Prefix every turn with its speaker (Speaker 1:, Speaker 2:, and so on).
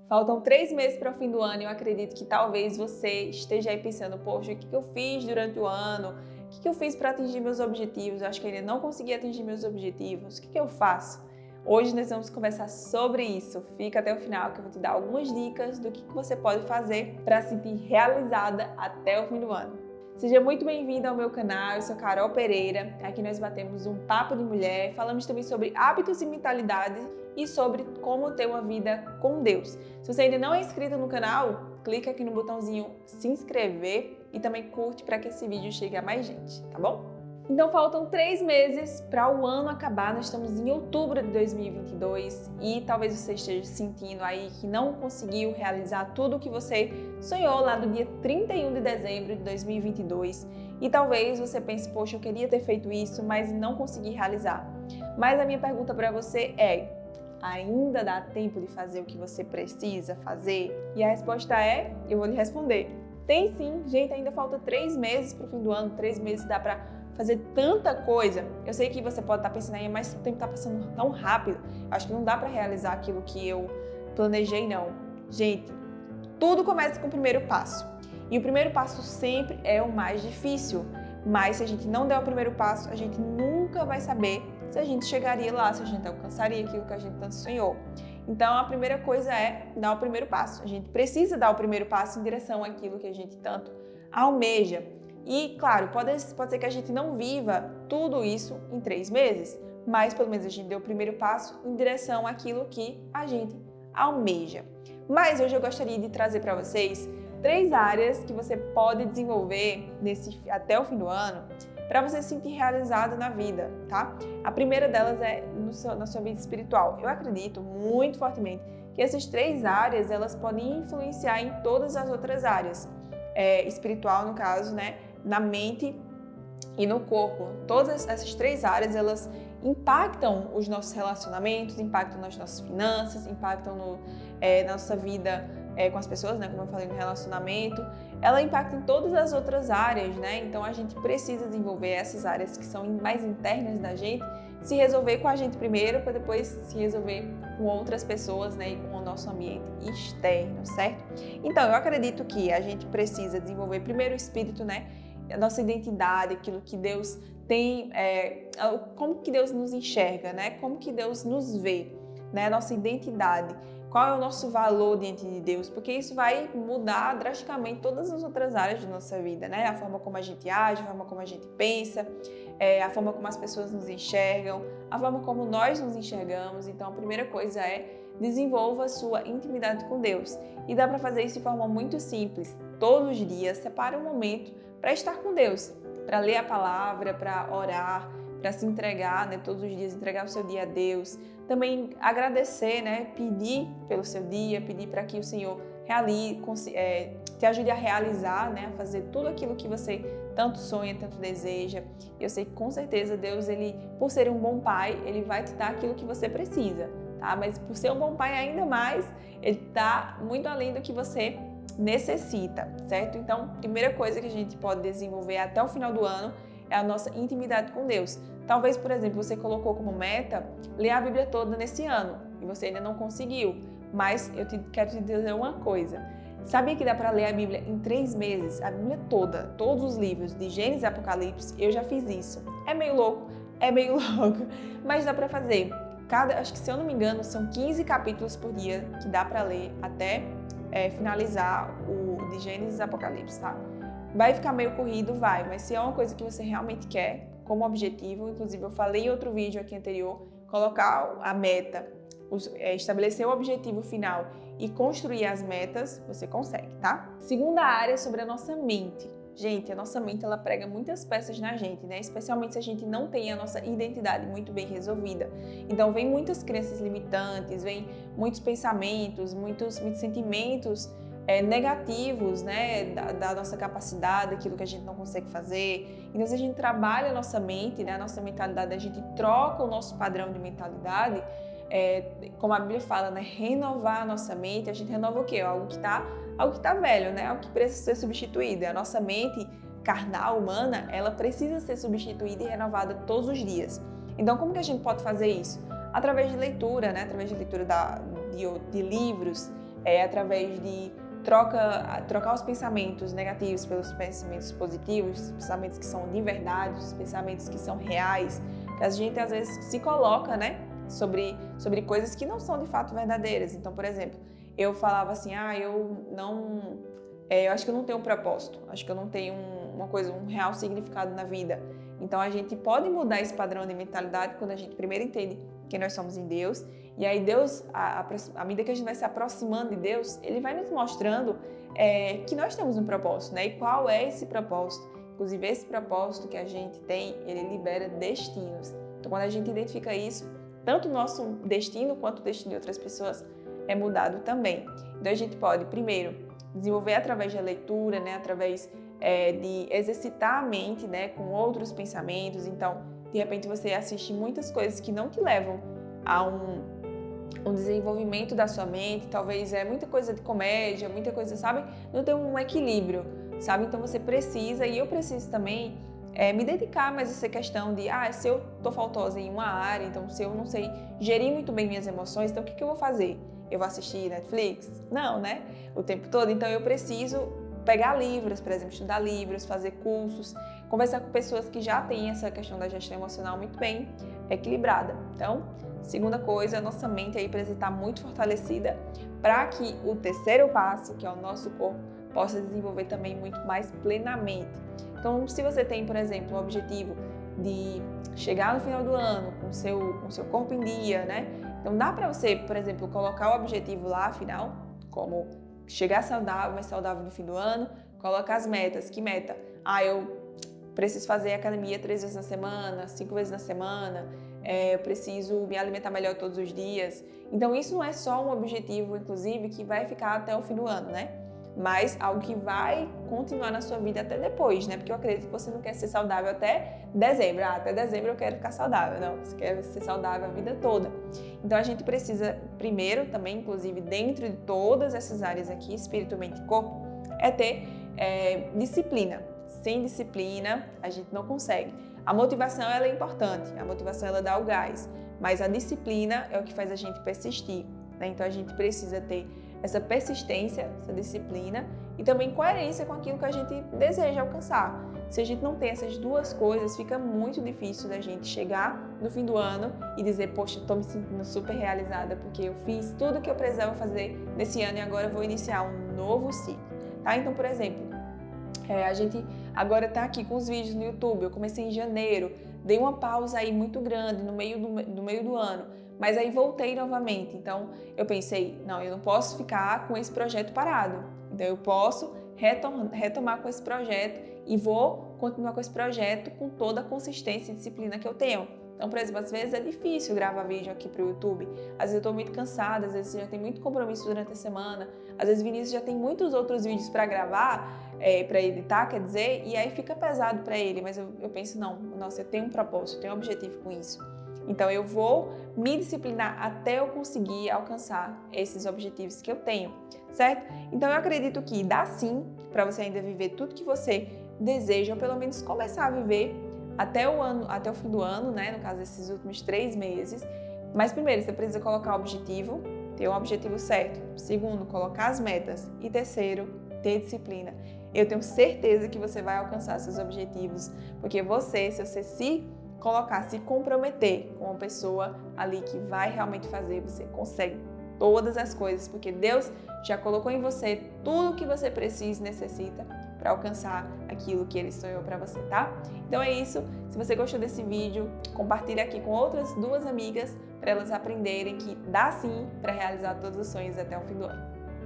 Speaker 1: Faltam 3 meses para o fim do ano e eu acredito que talvez você esteja aí pensando, poxa, o que eu fiz durante o ano? O que eu fiz para atingir meus objetivos? Eu acho que ainda não consegui atingir meus objetivos. O que eu faço? Hoje nós vamos conversar sobre isso. Fica até o final que eu vou te dar algumas dicas do que você pode fazer para se sentir realizada até o fim do ano. Seja muito bem-vinda ao meu canal, eu sou Carol Pereira. Aqui nós batemos um papo de mulher, falamos também sobre hábitos e mentalidade e sobre como ter uma vida com Deus. Se você ainda não é inscrito no canal, clica aqui no botãozinho se inscrever e também curte para que esse vídeo chegue a mais gente, tá bom? Então faltam 3 meses para o ano acabar, nós estamos em outubro de 2022 e talvez você esteja sentindo aí que não conseguiu realizar tudo o que você sonhou lá do dia 31 de dezembro de 2022 e talvez você pense, poxa, eu queria ter feito isso, mas não consegui realizar. Mas a minha pergunta para você é, ainda dá tempo de fazer o que você precisa fazer? E a resposta é, eu vou lhe responder. Tem sim, gente, ainda falta 3 meses para o fim do ano, 3 meses dá para fazer tanta coisa. Eu sei que você pode estar pensando aí, mas o tempo está passando tão rápido. Acho que não dá para realizar aquilo que eu planejei, não. Gente, tudo começa com o primeiro passo. E o primeiro passo sempre é o mais difícil. Mas se a gente não der o primeiro passo, a gente nunca vai saber se a gente chegaria lá, se a gente alcançaria aquilo que a gente tanto sonhou. Então, a primeira coisa é dar o primeiro passo. A gente precisa dar o primeiro passo em direção àquilo que a gente tanto almeja. E, claro, pode ser que a gente não viva tudo isso em 3 meses, mas pelo menos a gente deu o primeiro passo em direção àquilo que a gente almeja. Mas hoje eu gostaria de trazer para vocês 3 áreas que você pode desenvolver até o fim do ano para você se sentir realizado na vida, tá? A primeira delas é na sua vida espiritual. Eu acredito muito fortemente que essas 3 áreas elas podem influenciar em todas as outras áreas. Espiritual, no caso, né? Na mente e no corpo. Todas essas 3 áreas, elas impactam os nossos relacionamentos, impactam nas nossas finanças, impactam na nossa vida com as pessoas, né? Como eu falei, no relacionamento. Ela impacta em todas as outras áreas, né? Então a gente precisa desenvolver essas áreas que são mais internas da gente, se resolver com a gente primeiro, para depois se resolver com outras pessoas, né? E com o nosso ambiente externo, certo? Então eu acredito que a gente precisa desenvolver primeiro o espírito, né? A nossa identidade, aquilo que Deus tem, como que Deus nos enxerga, né? Como que Deus nos vê, né? A nossa identidade, qual é o nosso valor diante de Deus, porque isso vai mudar drasticamente todas as outras áreas da nossa vida, né? A forma como a gente age, a forma como a gente pensa, a forma como as pessoas nos enxergam, a forma como nós nos enxergamos. Então a primeira coisa é desenvolva a sua intimidade com Deus. E dá para fazer isso de forma muito simples. Todos os dias, separe um momento para estar com Deus, para ler a palavra, para orar, para se entregar, né? Todos os dias entregar o seu dia a Deus. Também agradecer, né? Pedir pelo seu dia, pedir para que o Senhor te ajude a realizar, né? A fazer tudo aquilo que você tanto sonha, tanto deseja. Eu sei que com certeza Deus, por ser um bom pai, Ele vai te dar aquilo que você precisa, tá? Mas por ser um bom pai ainda mais, Ele está muito além do que você necessita, certo? Então, primeira coisa que a gente pode desenvolver até o final do ano é a nossa intimidade com Deus. Talvez, por exemplo, você colocou como meta ler a Bíblia toda nesse ano e você ainda não conseguiu, mas eu quero te dizer uma coisa. Sabia que dá para ler a Bíblia em 3 meses? A Bíblia toda, todos os livros, de Gênesis e Apocalipse, eu já fiz isso. É meio louco, mas dá para fazer. Acho que se eu não me engano, são 15 capítulos por dia que dá para ler até finalizar o de Gênesis e Apocalipse, tá? Vai ficar meio corrido, mas se é uma coisa que você realmente quer, como objetivo, inclusive eu falei em outro vídeo aqui anterior, colocar a meta, estabelecer o objetivo final e construir as metas, você consegue, tá? Segunda área é sobre a nossa mente. Gente, a nossa mente, ela prega muitas peças na gente, né? Especialmente se a gente não tem a nossa identidade muito bem resolvida. Então, vem muitas crenças limitantes, vem muitos pensamentos, muitos sentimentos negativos, né? Da nossa capacidade, aquilo que a gente não consegue fazer. Então, se a gente trabalha a nossa mente, né? A nossa mentalidade, a gente troca o nosso padrão de mentalidade, como a Bíblia fala, né? Renovar a nossa mente, a gente renova o quê? Algo que tá velho, né? Algo que precisa ser substituído. A nossa mente carnal, humana, ela precisa ser substituída e renovada todos os dias. Então, como que a gente pode fazer isso? Através de leitura, né? Através de leitura de livros, através de trocar os pensamentos negativos pelos pensamentos positivos, pensamentos que são de verdade, os pensamentos que são reais, que a gente às vezes se coloca, né, sobre coisas que não são de fato verdadeiras. Então, por exemplo, eu falava assim, eu acho que eu não tenho um propósito, acho que eu não tenho um real significado na vida. Então a gente pode mudar esse padrão de mentalidade quando a gente primeiro entende quem nós somos em Deus, e aí Deus, à medida que a gente vai se aproximando de Deus, Ele vai nos mostrando que nós temos um propósito, né? E qual é esse propósito? Inclusive esse propósito que a gente tem, ele libera destinos. Então quando a gente identifica isso, tanto o nosso destino quanto o destino de outras pessoas é mudado também. Então a gente pode, primeiro, desenvolver através da leitura, né? Através de exercitar a mente, né? Com outros pensamentos. Então, de repente você assiste muitas coisas que não te levam a um desenvolvimento da sua mente, talvez muita coisa de comédia, muita coisa, sabe? Não tem um equilíbrio, sabe? Então você precisa, e eu preciso também me dedicar mais a essa questão de, se eu tô faltosa em uma área, então se eu não sei gerir muito bem minhas emoções, então o que eu vou fazer? Eu vou assistir Netflix? Não, né? O tempo todo. Então eu preciso pegar livros, por exemplo, estudar livros, fazer cursos, conversar com pessoas que já têm essa questão da gestão emocional muito bem equilibrada. Então, segunda coisa, a nossa mente aí precisa estar muito fortalecida para que o terceiro passo, que é o nosso corpo, possa desenvolver também muito mais plenamente. Então, se você tem, por exemplo, o objetivo de chegar no final do ano com o seu corpo em dia, né? Então, dá para você, por exemplo, colocar o objetivo lá, afinal, como chegar saudável, mais saudável no fim do ano, colocar as metas. Que meta? Eu preciso fazer academia 3 vezes na semana, 5 vezes na semana, eu preciso me alimentar melhor todos os dias. Então, isso não é só um objetivo, inclusive, que vai ficar até o fim do ano, né? Mas algo que vai continuar na sua vida até depois, né? Porque eu acredito que você não quer ser saudável até dezembro. Até dezembro eu quero ficar saudável. Não, você quer ser saudável a vida toda. Então a gente precisa, primeiro, também, inclusive, dentro de todas essas áreas aqui, espírito, mente e corpo, ter disciplina. Sem disciplina, a gente não consegue. A motivação, ela é importante. A motivação, ela dá o gás. Mas a disciplina é o que faz a gente persistir, né? Então a gente precisa ter essa persistência, essa disciplina e também coerência com aquilo que a gente deseja alcançar. Se a gente não tem essas duas coisas, fica muito difícil da gente chegar no fim do ano e dizer, poxa, estou me sentindo super realizada porque eu fiz tudo o que eu precisava fazer nesse ano e agora eu vou iniciar um novo ciclo, tá? Então, por exemplo, a gente agora está aqui com os vídeos no YouTube, eu comecei em janeiro, dei uma pausa aí muito grande no meio do ano, mas aí voltei novamente. Então eu pensei, não, eu não posso ficar com esse projeto parado. Então eu posso retomar com esse projeto e vou continuar com esse projeto com toda a consistência e disciplina que eu tenho. Então, por exemplo, às vezes é difícil gravar vídeo aqui para o YouTube. Às vezes eu estou muito cansada, às vezes já tem muito compromisso durante a semana. Às vezes Vinícius já tem muitos outros vídeos para gravar, para editar, quer dizer, e aí fica pesado para ele. Mas eu penso, não, nossa, eu tenho um propósito, eu tenho um objetivo com isso. Então eu vou me disciplinar até eu conseguir alcançar esses objetivos que eu tenho, certo? Então eu acredito que dá sim para você ainda viver tudo que você deseja, ou pelo menos começar a viver até o fim do ano, né? No caso, esses últimos 3 meses. Mas primeiro, você precisa colocar o objetivo, ter um objetivo certo. Segundo, colocar as metas. E terceiro, ter disciplina. Eu tenho certeza que você vai alcançar seus objetivos, porque se você se colocar, se comprometer com uma pessoa ali que vai realmente fazer, você consegue todas as coisas, porque Deus já colocou em você tudo o que você precisa e necessita para alcançar aquilo que Ele sonhou para você, tá? Então é isso. Se você gostou desse vídeo, compartilha aqui com outras 2 amigas para elas aprenderem que dá sim para realizar todos os sonhos até o fim do ano.